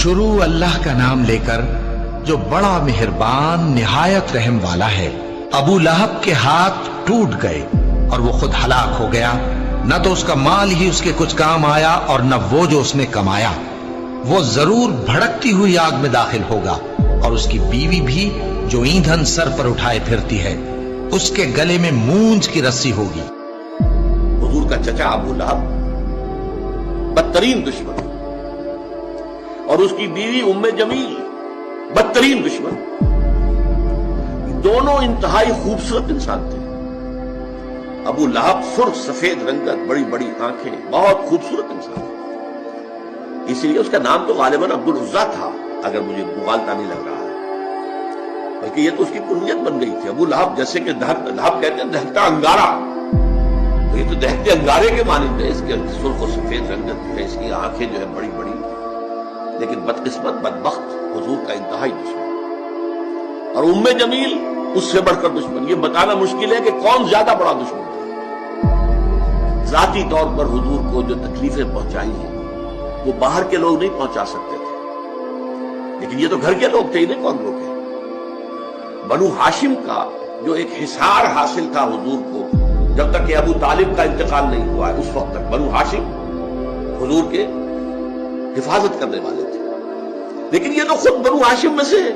شروع اللہ کا نام لے کر جو بڑا مہربان نہایت رحم والا ہے۔ ابو لہب کے ہاتھ ٹوٹ گئے اور وہ خود ہلاک ہو گیا، نہ تو اس کا مال ہی اس کے کچھ کام آیا اور نہ وہ جو اس نے کمایا۔ وہ ضرور بھڑکتی ہوئی آگ میں داخل ہوگا، اور اس کی بیوی بھی جو ایندھن سر پر اٹھائے پھرتی ہے، اس کے گلے میں مونج کی رسی ہوگی۔ حضور کا چچا ابو لہب بدترین دشمن، اور اس کی بیوی ام جمیل بدترین دشمن، دونوں انتہائی خوبصورت انسان تھے۔ ابو لہب سرخ سفید رنگت، بڑی بڑی آنکھیں، بہت خوبصورت انسان، اسی لیے اس کا نام تو غالباً عبد العزیٰ تھا، اگر مجھے مغالطہ نہیں لگ رہا ہے، بلکہ یہ تو اس کی کنیت بن گئی تھی۔ ابو لہب جیسے کہ لہب کہتے ہیں دہکتا انگارہ، تو یہ تو دہتے انگارے کے مانند ہے، اس کے سرخ و سفید رنگت جو ہے، اس کی آنکھیں جو ہے بڑی بڑی، لیکن بدقسمت بدبخت حضور کا انتہائی دشمن، اور ام جمیل اس سے بڑھ کر دشمن۔ یہ بتانا مشکل ہے کہ کون زیادہ بڑا دشمن تھا۔ ذاتی طور پر حضور کو جو تکلیفیں پہنچائی ہیں وہ باہر کے لوگ نہیں پہنچا سکتے تھے، لیکن یہ تو گھر کے لوگ تھے، انہیں کون روکے۔ بنو ہاشم کا جو ایک حصار حاصل تھا حضور کو، جب تک کہ ابو طالب کا انتقال نہیں ہوا ہے، اس وقت تک بنو ہاشم حضور کے حفاظت کرنے والے تھے، لیکن یہ تو خود بنو ہاشم میں سے ہے،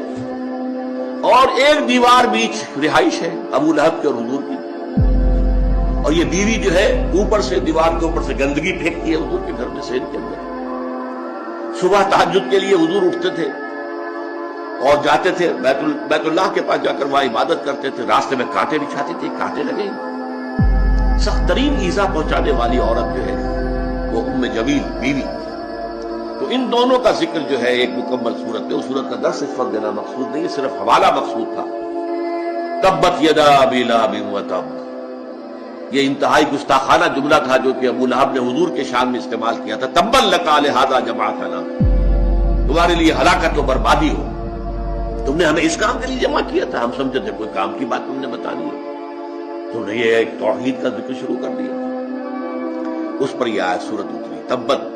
اور ایک دیوار بیچ رہائش ہے ابو لہب کے اور حضور کی، اور یہ بیوی جو ہے اوپر سے دیوار کے اوپر سے گندگی پھینکتی ہے حضور کے گھر میں سے کے اندر۔ صبح تہجد کے لیے حضور اٹھتے تھے اور جاتے تھے بیت اللہ کے پاس، جا کر وہاں عبادت کرتے تھے، راستے میں کانٹے بچھاتی تھی، کانٹے لگے۔ سخت ترین ایذا پہنچانے والی عورت جو ہے وہ ام جمیل بیوی۔ تو ان دونوں کا ذکر جو ہے ایک مکمل صورت میں، اس صورت کا درس اس وقت دینا مقصود نہیں، صرف حوالہ مقصود تھا۔ تبت یدا ابی لہب وتب، یہ انتہائی گستاخانہ جملہ تھا جو کہ ابو لہب نے حضور کے شان میں استعمال کیا تھا۔ تبا لک لہذا جمعتنا، تمہارے لیے ہلاکت و بربادی ہو، تم نے ہمیں اس کام کے لیے جمع کیا تھا، ہم سمجھے تھے کوئی کام کی بات تم نے بتانی ہے، تم نے یہ ایک توحید کا ذکر شروع کر دیا۔ اس پر یہ آیت سورت اتری، تبت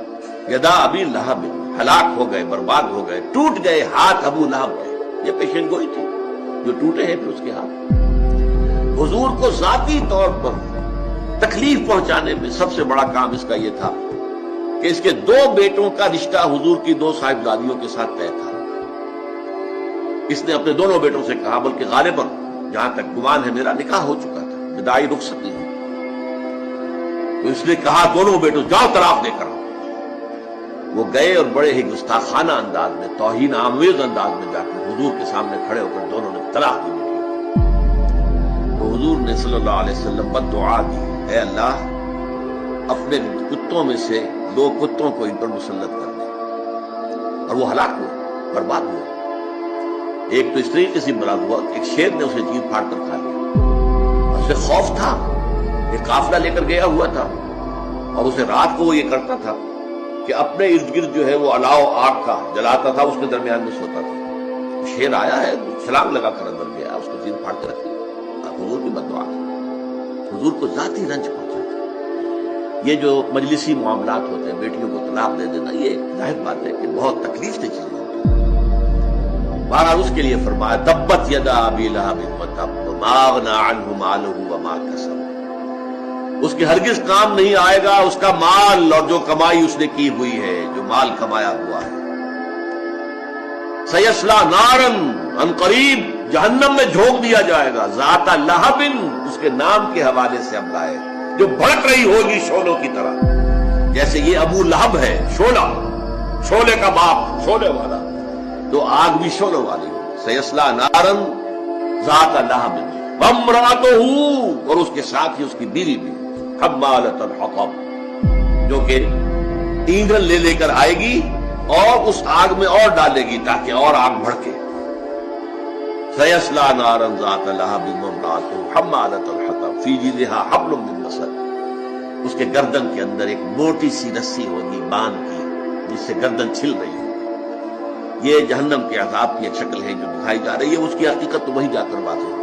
یدا ابی لہب، ہلاک ہو گئے، برباد ہو گئے، ٹوٹ گئے ہاتھ ابو لہب کے۔ یہ پیشن گوئی تھی، جو ٹوٹے ہیں پھر اس کے ہاتھ۔ حضور کو ذاتی طور پر تکلیف پہنچانے میں سب سے بڑا کام اس کا یہ تھا کہ اس کے دو بیٹوں کا رشتہ حضور کی دو صاحبزادیوں کے ساتھ طے تھا۔ اس نے اپنے دونوں بیٹوں سے کہا، بلکہ غالباً جہاں تک گمان ہے میرا نکاح ہو چکا تھا، بدائی رخصت نہیں ہوئی، تو اس نے کہا دونوں بیٹوں جاؤ طلاق دے کر آؤ۔ وہ گئے اور بڑے ہی گستاخانہ انداز میں، توہین آمیز انداز میں جا کر حضور کے سامنے کھڑے ہو کر دونوں نے طلاق دی۔ تو حضور نے صلی اللہ علیہ وسلم بد دعا دی، اے اللہ اپنے کتوں میں سے دو کتوں کو ان پر مسلط کر دے، اور وہ ہلاک ہوئے، برباد ہوئے۔ ایک تو اس طریقے سے برباد ہوا، ایک شیر نے اسے چیر پھاڑ کر کھا لیا، اسے خوف تھا، ایک قافلہ لے کر گیا ہوا تھا، اور اسے رات کو وہ یہ کرتا تھا کہ اپنے ارد گرد جو ہے وہ الاؤ آگ کا جلاتا تھا، اس کے درمیان میں سوتا تھا۔ شیر آیا ہے، چھلانگ لگا کر اندر گیا، اس کو چیر پھاڑ کے رکھ دیا۔ حضور کی بد دعا تھی، حضور کو ذاتی رنج پہنچا تھا۔ یہ جو مجلسی معاملات ہوتے ہیں، بیٹیوں کو طلاق دے دینا، یہ ظاہر بات ہے کہ بہت تکلیف دہ چیزیں ہوتی ہیں۔ بہرحال اس کے لیے فرمایا تبت یدا ابی لہب وتب ما اغنی عنہ مالہ وما کسب، اس کے ہرگز کام نہیں آئے گا اس کا مال اور جو کمائی اس نے کی ہوئی ہے، جو مال کمایا ہوا ہے۔ سیصلی نارا، ان قریب جہنم میں جھونک دیا جائے گا، ذات لہب، اس کے نام کے حوالے سے ہم لائے، جو بھڑک رہی ہوگی شعلوں کی طرح، جیسے یہ ابو لہب ہے شعلہ، شعلے کا باپ، شعلے والا، تو آگ بھی شعلوں والی ہوگی۔ سیصلی نارا ذات لہب وامرأتہ، اور اس کے ساتھ ہی اس کی بیوی بھی، حمالۃ الحطب، جو کہ ایندھن لے لے کر آئے گی اور اس آگ میں اور ڈالے گی تاکہ اور آگ بھڑکے۔ سیصلی نارا ذات لہب وامرأتہ حمالۃ الحطب فی جیدہا حبل من مسد، اس کے گردن کے اندر ایک موٹی سی رسی ہوگی باندھ کی، جس سے گردن چھل رہی ہوگی۔ یہ جہنم کے عذاب کی ایک شکل ہے جو دکھائی جا رہی ہے، اس کی حقیقت تو وہیں جا کر واضح